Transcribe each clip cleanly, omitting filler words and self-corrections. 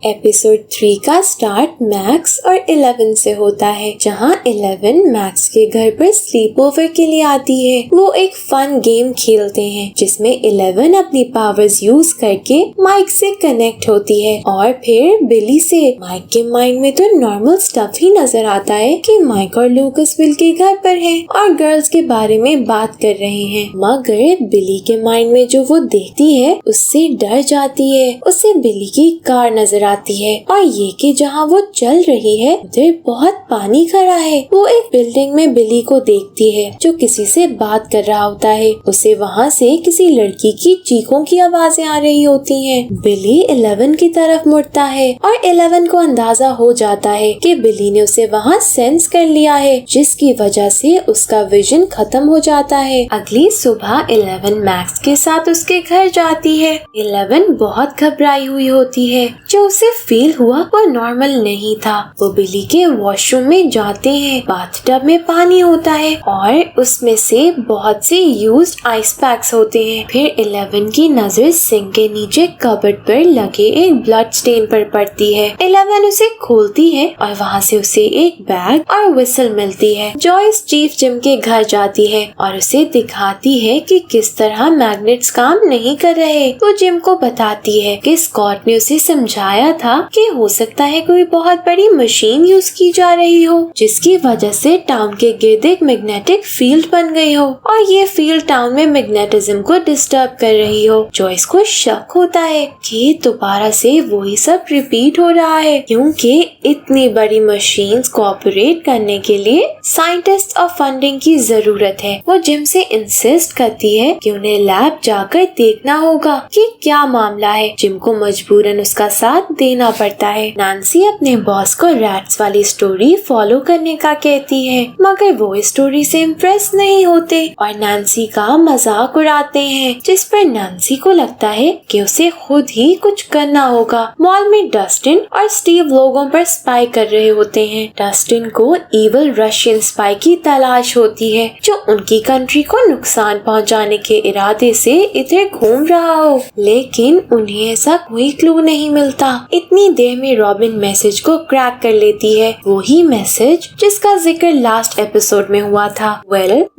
Episode 3 का start max और 11 से होता है, जहां 11 मैक्स के घर पर स्लीप ओवर के लिए आती है। वो एक फन गेम खेलते हैं जिसमें 11 अपनी पावर्स यूज करके माइक से कनेक्ट होती है और फिर बिली से। माइक के माइंड में तो नॉर्मल स्टफ ही नजर आता है कि माइक और लूकस विल के घर पर हैं और गर्ल्स के बारे में बात कर रहे हैं, मगर बिली के माइंड में जो वो देखती है उससे डर जाती है। उसे बिली की कार नजर आती है और ये कि जहाँ वो चल रही है उधर बहुत पानी खड़ा है। वो एक बिल्डिंग में बिली को देखती है जो किसी से बात कर रहा होता है। उसे वहाँ से किसी लड़की की चीखों की आवाजें आ रही होती हैं। बिली 11 की तरफ मुड़ता है और 11 को अंदाजा हो जाता है कि बिली ने उसे वहाँ सेंस कर लिया है, जिसकी वजह से उसका विजन खत्म हो जाता है। अगली सुबह 11 मैक्स के साथ उसके घर जाती है। 11 बहुत घबराई हुई होती है। जो उसे फील हुआ वो नॉर्मल नहीं था। वो बिली के वॉशरूम में जाते हैं। बाथटब में पानी होता है और उसमें से बहुत से यूज्ड आइस पैक्स होते हैं। फिर 11 की नजर सिंक के नीचे कबर्ड पर लगे एक ब्लड स्टेन पर पड़ती है। 11 उसे खोलती है और वहाँ से उसे एक बैग और व्हिसल मिलती है। जॉयस चीफ जिम के घर जाती है और उसे दिखाती है कि किस तरह मैग्नेट्स काम नहीं कर रहे। वो जिम को बताती है कि स्कॉट ने उसे समझाया था कि हो सकता है कोई बहुत बड़ी मशीन यूज की जा रही हो, जिसकी वजह से टाउन के गिर्द एक मैग्नेटिक फील्ड बन गई हो और ये फील्ड टाउन में मैग्नेटिज्म को डिस्टर्ब कर रही हो। जॉयस को शक होता है कि दोबारा से वही सब रिपीट हो रहा है, क्योंकि इतनी बड़ी मशीन्स को ऑपरेट करने के लिए साइंटिस्ट और फंडिंग की जरूरत है। वो जिम से इंसिस्ट करती है कि उन्हें लैब जाकर देखना होगा कि क्या मामला है। जिम को मजबूरन उसका साथ देना पड़ता है। नैन्सी अपने बॉस को रैट्स वाली स्टोरी फॉलो करने का कहती है, मगर वो इस स्टोरी से इम्प्रेस नहीं होते और नैन्सी का मजाक उड़ाते हैं, जिस पर नैन्सी को लगता है कि उसे खुद ही कुछ करना होगा। मॉल में डस्टिन और स्टीव लोगों पर स्पाई कर रहे होते हैं। डस्टिन को इविल रशियन स्पाई की तलाश होती है जो उनकी कंट्री को नुकसान पहुंचाने के इरादे से इधर घूम रहा हो, लेकिन उन्हें ऐसा कोई क्लू नहीं मिलता। इतनी देर में रॉबिन मैसेज को क्रैक कर लेती है, वही मैसेज जिसका जिक्र लास्ट एपिसोड में हुआ था।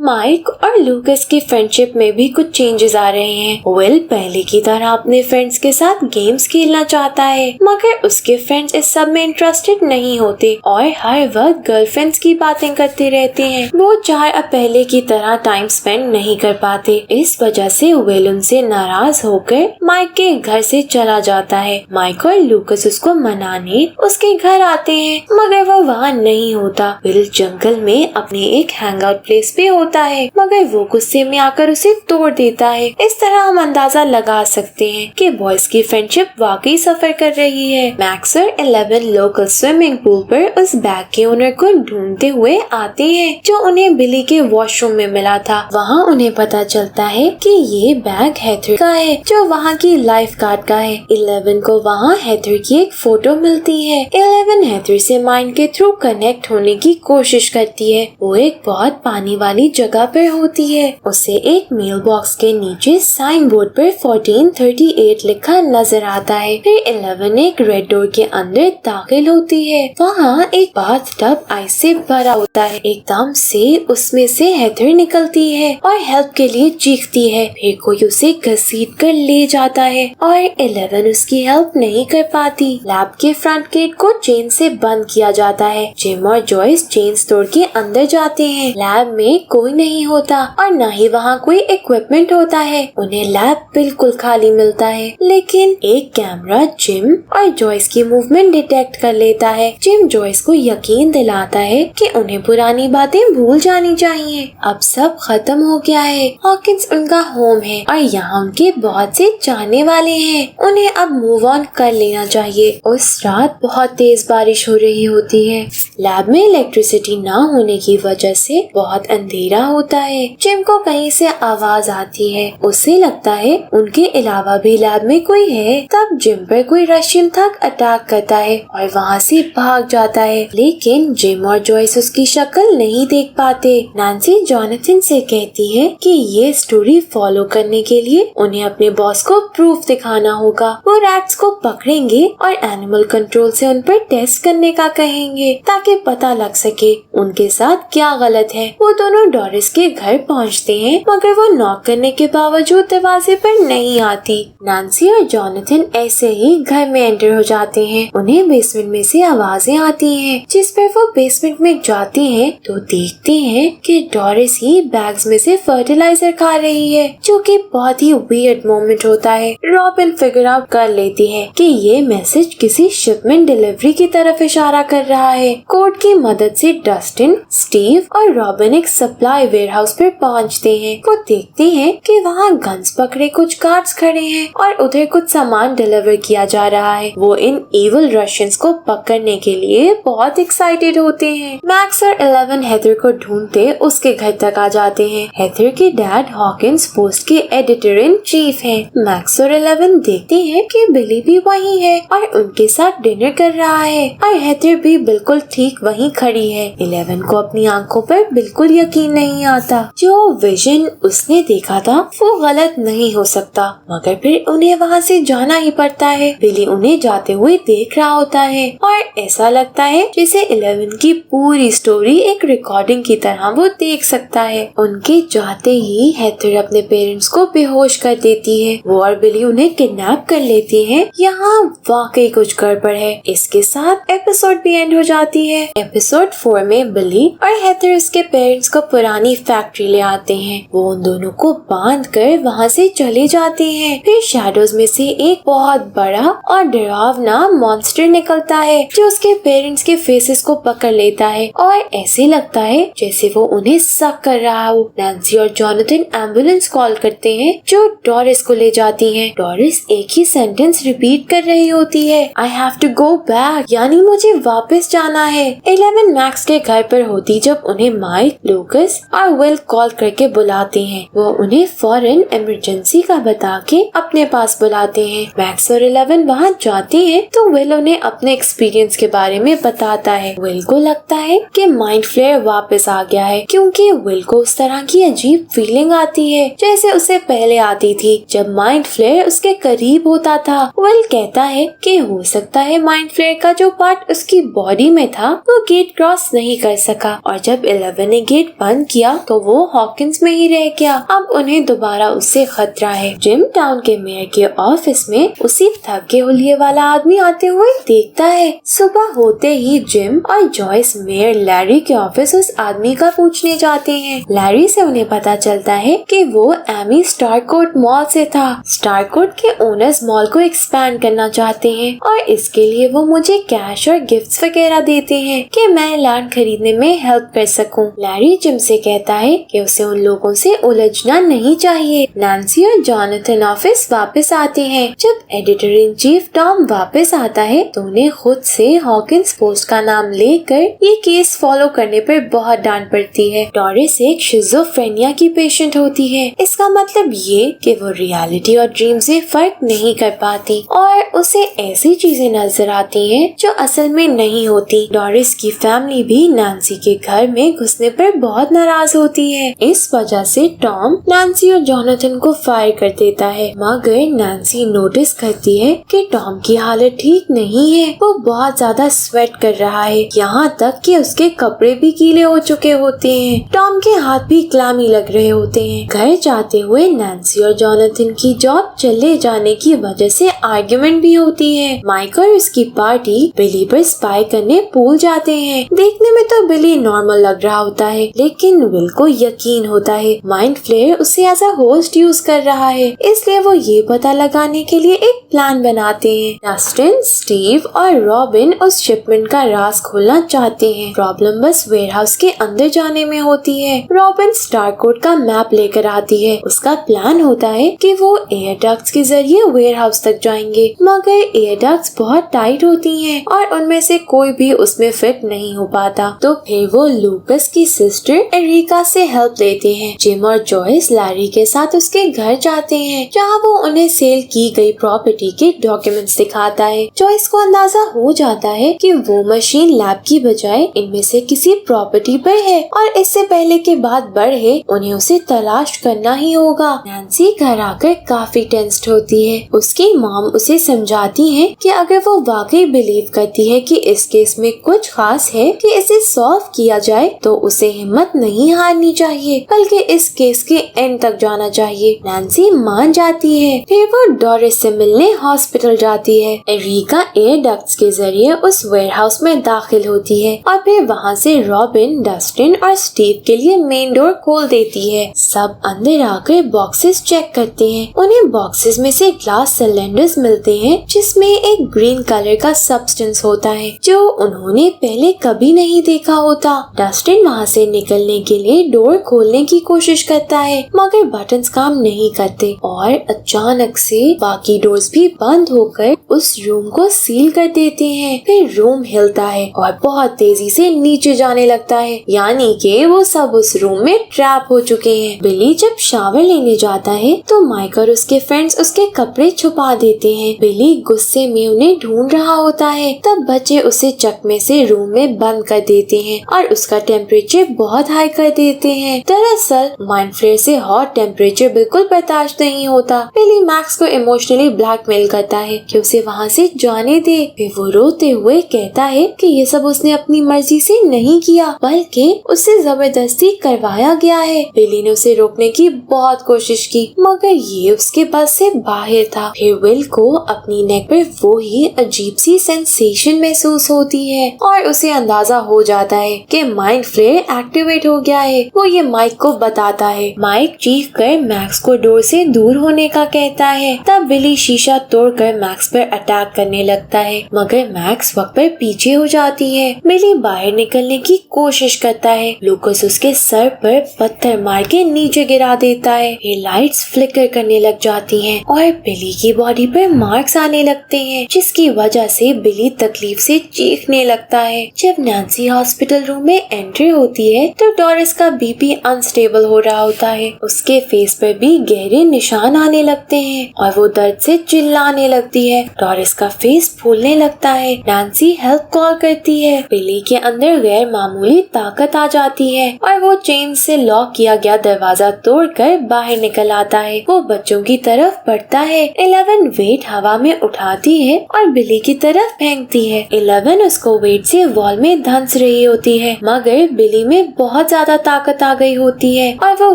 माइक और लूकस की फ्रेंडशिप में भी कुछ चेंजेस आ रहे हैं। वेल पहले की तरह अपने फ्रेंड्स के साथ गेम्स खेलना चाहता है, मगर उसके फ्रेंड्स इस सब में इंटरेस्टेड नहीं होते और हर वक्त गर्लफ्रेंड्स की बातें करते रहते हैं। वो चाहे अब पहले की तरह टाइम स्पेंड नहीं कर पाते। इस वजह से वेल उनसे नाराज होकर माइक के घर से चला जाता है। माइक और लूकस उसको मनाने उसके घर आते हैं, मगर वो वहाँ नहीं होता। विल जंगल में अपने एक हैंगआउट प्लेस पे होता है, मगर वो गुस्से में आकर उसे तोड़ देता है। इस तरह हम अंदाजा लगा सकते हैं कि बॉयज की फ्रेंडशिप वाकई सफर कर रही है। मैक्स और 11 लोकल स्विमिंग पूल पर उस बैग के ओनर को ढूंढते हुए आते हैं जो उन्हें बिली के वॉशरूम में मिला था। वहाँ उन्हें पता चलता है कि ये बैग हेथर का है जो वहाँ की लाइफ गार्ड का है। 11 को वहाँ हेथर की एक फोटो मिलती है। 11 हेथर से माइंड के थ्रू कनेक्ट होने की कोशिश करती है। वो एक बहुत पानी वाली जगह पर होती है। उसे एक मेल बॉक्स के नीचे साइन बोर्ड पर 1438 लिखा नजर आता है। फिर 11 एक रेड डोर के अंदर दाखिल होती है। वहाँ एक बाथटब आइस से भरा होता है। एकदम से उसमें से हेथर निकलती है और हेल्प के लिए चीखती है। फिर कोई उसे घसीट कर ले जाता है और 11 उसकी हेल्प नहीं कर पाती। लैब के फ्रंट गेट को चेन से बंद किया जाता है। जिम और जॉयस चेन तोड़ के अंदर जाते हैं। लैब में कोई नहीं होता और न ही वहाँ कोई इक्विपमेंट होता है। उन्हें लैब बिल्कुल खाली मिलता है, लेकिन एक कैमरा जिम और जॉयस की मूवमेंट डिटेक्ट कर लेता है। जिम जॉयस को यकीन दिलाता है कि उन्हें पुरानी बातें भूल जानी चाहिए। अब सब खत्म हो गया है। हॉकिंस उनका होम है और यहाँ उनके बहुत से चाहने वाले हैं। उन्हें अब मूव ऑन कर लेना चाहिए। उस रात बहुत तेज बारिश हो रही होती है। लैब में इलेक्ट्रिसिटी न होने की वजह से बहुत अंधेरा होता है। जिम को कहीं से आवाज आती है। उसे लगता है उनके अलावा भी लैब में कोई है। तब जिम पर कोई रशियन थग अटैक करता है और वहाँ से भाग जाता है, लेकिन जिम और जॉयस उसकी शक्ल नहीं देख पाते। नैन्सी जॉनथन से कहती है कि ये स्टोरी फॉलो करने के लिए उन्हें अपने बॉस को प्रूफ दिखाना होगा। वो रैट्स को पकड़ेंगे बुलाएंगे और एनिमल कंट्रोल से उन पर टेस्ट करने का कहेंगे ताकि पता लग सके उनके साथ क्या गलत है। वो दोनों डोरिस के घर पहुंचते हैं मगर वो नॉक करने के बावजूद दरवाजे पर नहीं आती। नैन्सी और जॉनथन ऐसे ही घर में एंटर हो जाते हैं। उन्हें बेसमेंट में से आवाजें आती हैं, जिस पर वो बेसमेंट में जाते हैं तो देखते हैं कि डोरिस ही बैग्स में से फर्टिलाइजर खा रही है, जो कि बहुत ही वियर्ड मोमेंट होता है। रॉबिन फिगर आउट कर लेती है कि ये मैसेज किसी शिपमेंट डिलीवरी की तरफ इशारा कर रहा है। कोड की मदद से डस्टिन, स्टीव और रॉबिन एक सप्लाई वेयरहाउस पर पहुंचते हैं। वो देखते हैं कि वहाँ गन्स पकड़े कुछ गार्ड्स खड़े हैं और उधर कुछ सामान डिलीवर किया जा रहा है। वो इन इविल रशियंस को पकड़ने के लिए बहुत एक्साइटेड होते हैं। मैक्स और 11 हेथर को ढूंढते उसके घर तक आ जाते हैं। हेथर के डैड हॉकिंस पोस्ट के एडिटर इन चीफ हैं। मैक्स और 11 देखते हैं कि बिली भी वहीं है और उनके साथ डिनर कर रहा है और हेथर भी बिल्कुल ठीक वहीं खड़ी है। 11 को अपनी आंखों पर बिल्कुल यकीन नहीं आता। जो विजन उसने देखा था वो गलत नहीं हो सकता, मगर फिर उन्हें वहाँ से जाना ही पड़ता है। बिली उन्हें जाते हुए देख रहा होता है और ऐसा लगता है जैसे 11 की पूरी स्टोरी एक रिकॉर्डिंग की तरह वो देख सकता है। उनके जाते ही हेथर अपने पेरेंट्स को बेहोश कर देती है। वो और बिली उन्हें किडनैप कर लेती हैं। यहाँ वाकई कुछ गड़बड़ है। इसके साथ एपिसोड भी एंड हो जाती है। एपिसोड 4 में बिली और हेथर उसके पेरेंट्स को पुरानी फैक्ट्री ले आते हैं। वो उन दोनों को बांध कर वहाँ से चले जाते हैं। फिर शैडोज में से एक बहुत बड़ा और डरावना मॉन्स्टर निकलता है जो उसके पेरेंट्स के फेसेस को पकड़ लेता है और ऐसे लगता है जैसे वो उन्हें सक कर रहा हो। नैन्सी और जॉनथन एम्बुलेंस कॉल करते हैं जो डोरिस को ले जाती है। डोरिस एक ही सेंटेंस रिपीट कर रही होती है, I have to go back, यानी मुझे वापस जाना है। 11 मैक्स के घर पर होती जब उन्हें माइक, लूकस और विल कॉल करके बुलाते हैं। वो उन्हें फौरन इमरजेंसी का बता के अपने पास बुलाते हैं। मैक्स और 11 वहाँ जाते हैं तो विल उन्हें अपने एक्सपीरियंस के बारे में बताता है। विल को लगता है कि माइंड फ्लेयर वापस आ गया है, क्योंकि विल को उस तरह की अजीब फीलिंग आती है जैसे उसे पहले आती थी जब माइंड फ्लेयर उसके करीब होता था। विल कहता है कि हो सकता है माइंड फ्लेयर का जो पार्ट उसकी बॉडी में था वो गेट क्रॉस नहीं कर सका और जब 11 ने गेट बंद किया तो वो हॉकिंस में ही रह गया। अब उन्हें दोबारा उससे खतरा है। जिम टाउन के मेयर के ऑफिस में उसी थके हुलिये वाला आदमी आते हुए देखता है। सुबह होते ही जिम और जॉयस मेयर लैरी के ऑफिस उस आदमी का पूछने जाते हैं। लैरी से उन्हें पता चलता है कि वो एमी स्टारकोट मॉल से था। स्टारकोट के ओनर्स मॉल को एक्सपैंड करना चाहते हैं और इसके लिए वो मुझे कैश और गिफ्ट्स वगैरह देते हैं कि मैं लैंड खरीदने में हेल्प कर सकूं। लैरी जिम से कहता है कि उसे उन लोगों से उलझना नहीं चाहिए। नैन्सी और जॉनथन ऑफिस वापस आते हैं। जब एडिटर इन चीफ टॉम वापस आता है तो उन्हें खुद से हॉकिंस पोस्ट का नाम लेकर ये केस फॉलो करने पर बहुत डांट पड़ती है। डोरिस एक शिज़ोफ्रेनिया की पेशेंट होती है। इसका मतलब ये कि वो रियलिटी और ड्रीम से फर्क नहीं कर पाती और उसे ऐसी चीजें नजर आती हैं जो असल में नहीं होती। डोरिस की फैमिली भी नैन्सी के घर में घुसने पर बहुत नाराज होती है। इस वजह से टॉम नैन्सी और जॉनथन को फायर कर देता है, मगर नैन्सी नोटिस करती है कि टॉम की हालत ठीक नहीं है। वो बहुत ज्यादा स्वेट कर रहा है, यहाँ तक कि उसके कपड़े भी गीले हो चुके होते हैं। टॉम के हाथ भी क्लैमी लग रहे होते हैं। घर जाते हुए नैन्सी और जॉनथन की जॉब चले जाने की वजह से आर्ग्यूमेंट भी होती है। माइक और उसकी पार्टी बिली पर स्पाई करने भूल जाते हैं। देखने में तो बिली नॉर्मल लग रहा होता है, लेकिन विल को यकीन होता है माइंड फ्लेयर उसे एज अ होस्ट यूज कर रहा है, इसलिए वो ये पता लगाने के लिए एक प्लान बनाते हैं। डस्टिन, स्टीव और रॉबिन उस शिपमेंट का राज खोलना चाहते हैं। प्रॉब्लम बस वेयरहाउस के अंदर जाने में होती है। रॉबिन स्टारकोट का मैप लेकर आती है। उसका प्लान होता है कि वो एयर डक्ट्स के जरिए वेयरहाउस तक जाएंगे, मगर एयर डक्ट्स बहुत टाइट होती हैं और उनमें से कोई भी उसमें फिट नहीं हो पाता। तो फिर वो लूकस की सिस्टर एरिका से हेल्प लेते हैं। जिम और जॉयस लैरी के साथ उसके घर जाते हैं, जहाँ वो उन्हें सेल की गई प्रॉपर्टी के डॉक्यूमेंट्स दिखाता है। जॉयस को अंदाजा हो जाता है कि वो मशीन लैब की बजाय इनमें से किसी प्रॉपर्टी पर है और इससे पहले के बात बढ़े उन्हें उसे तलाश करना ही होगा। नैन्सी घर आकर काफी टेंस्ड होती है। उसकी मॉम उसे समझा जाती है कि अगर वो वाकई बिलीव करती है कि इस केस में कुछ खास है कि इसे सॉल्व किया जाए, तो उसे हिम्मत नहीं हारनी चाहिए बल्कि इस केस के एंड तक जाना चाहिए। नैन्सी मान जाती है। फिर वो डोरिस से मिलने हॉस्पिटल जाती है। एरिका एयर डक्ट्स के जरिए उस वेयरहाउस में दाखिल होती है और फिर वहाँ से रॉबिन, डस्टिन और स्टीव के लिए मेन डोर खोल देती है। सब अंदर आकर बॉक्सेस चेक करते हैं। उन्हें बॉक्सेस में से ग्लास सिलेंडर्स मिलते हैं जिसमें एक ग्रीन कलर का सब्सटेंस होता है जो उन्होंने पहले कभी नहीं देखा होता। डस्टिन वहाँ से निकलने के लिए डोर खोलने की कोशिश करता है मगर बटन्स काम नहीं करते और अचानक से बाकी डोर्स भी बंद होकर उस रूम को सील कर देते हैं। फिर रूम हिलता है और बहुत तेजी से नीचे जाने लगता है, यानी कि वो सब उस रूम में ट्रैप हो चुके हैं। बिली जब शावर लेने जाता है तो माइक और उसके फ्रेंड्स उसके कपड़े छुपा देते हैं। बिली गुस्से में उन्हें ढूंढ रहा होता है, तब बच्चे उसे चकमे से रूम में बंद कर देते हैं और उसका टेम्परेचर बहुत हाई कर देते हैं। दरअसल माइंड फ्लेयर से हॉट टेम्परेचर बिल्कुल बर्दाश्त नहीं होता। बिली मैक्स को इमोशनली ब्लैकमेल करता है कि उसे वहाँ से जाने दे। फिर वो रोते हुए कहता है कि ये सब उसने अपनी मर्जी से नहीं किया बल्कि उससे जबरदस्ती करवाया गया है। बिली ने उसे रोकने की बहुत कोशिश की मगर ये उसके बस से बाहर था। फिर विल को अपनी नेक पर वो ही अजीब सी सेंसेशन महसूस होती है और उसे अंदाजा हो जाता है कि माइंड फ्लेयर एक्टिवेट हो गया है। वो ये माइक को बताता है। माइक चीख कर मैक्स को डोर से दूर होने का कहता है। तब बिली शीशा तोड़कर मैक्स पर अटैक करने लगता है मगर मैक्स वक्त पर पीछे हो जाती है। बिली बाहर निकलने की कोशिश करता है। लूकस उसके सर पर पत्थर मार के नीचे गिरा देता है। ये लाइट्स फ्लिकर करने लग जाती हैं और बिली की बॉडी पर मार्क्स आने लगते हैं जिसकी वजह से बिली तकलीफ से चीखने लगता है। जब नैन्सी हॉस्पिटल रूम में एंट्री होती है तो डोरिस का बीपी अनस्टेबल हो रहा होता है। उसके फेस पर भी गहरे निशान आने लगते हैं और वो दर्द से चिल्लाने लगती है। डोरिस का फेस फूलने लगता है। नैन्सी हेल्प कॉल करती है। बिली के अंदर गैर मामूली ताकत आ जाती है और वो चेन से लॉक किया गया दरवाजा तोड़कर बाहर निकल आता है। वो बच्चों की तरफ बढ़ता है। 11 वेट हवा में उठाती है और बिली की तरफ फेंकती है। 11 उसको वेट से वॉल में धंस रही होती है मगर बिली में बहुत ज्यादा ताकत आ गई होती है और वो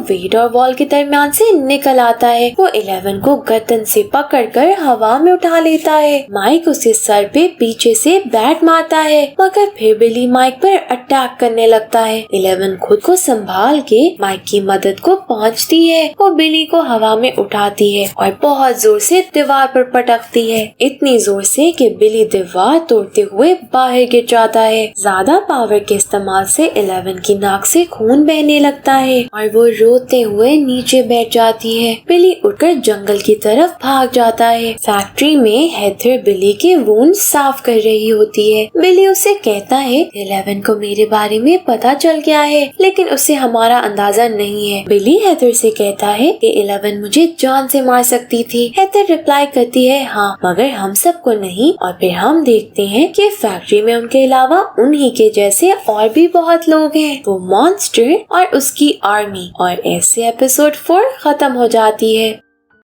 वेट और वॉल के दरमियान से निकल आता है। वो 11 को गर्दन से पकड़कर हवा में उठा लेता है। माइक उसे सर पे पीछे से बैट मारता है मगर फिर बिली माइक पर अटैक करने लगता है। 11 खुद को संभाल के माइक की मदद को पहुंचती है। वो बिली को हवा में उठाती है और बहुत जोर से दीवार पर पटकती है, इतनी जोर से कि बिली दीवार तोड़ते हुए बाहर गिर जाता है। ज्यादा पावर के इस्तेमाल से 11 की नाक से खून बहने लगता है और वो रोते हुए नीचे बैठ जाती है। बिली उठकर जंगल की तरफ भाग जाता है। फैक्ट्री में हेथर बिली के वुंड साफ कर रही होती है। बिली उसे कहता है 11 को मेरे बारे में पता चल गया है लेकिन उसे हमारा अंदाजा नहीं है। बिली हेथर से कहता है कि 11 मुझे जान से मार सकती थी। हेथर रिप्लाई करती है हाँ मगर हम सबको नहीं। और फिर हम देखते हैं कि फैक्ट्री में उनके अलावा उन्हीं के जैसे और भी बहुत लोग हैं, वो मॉन्स्टर और उसकी आर्मी। और ऐसे एपिसोड 4 खत्म हो जाती है।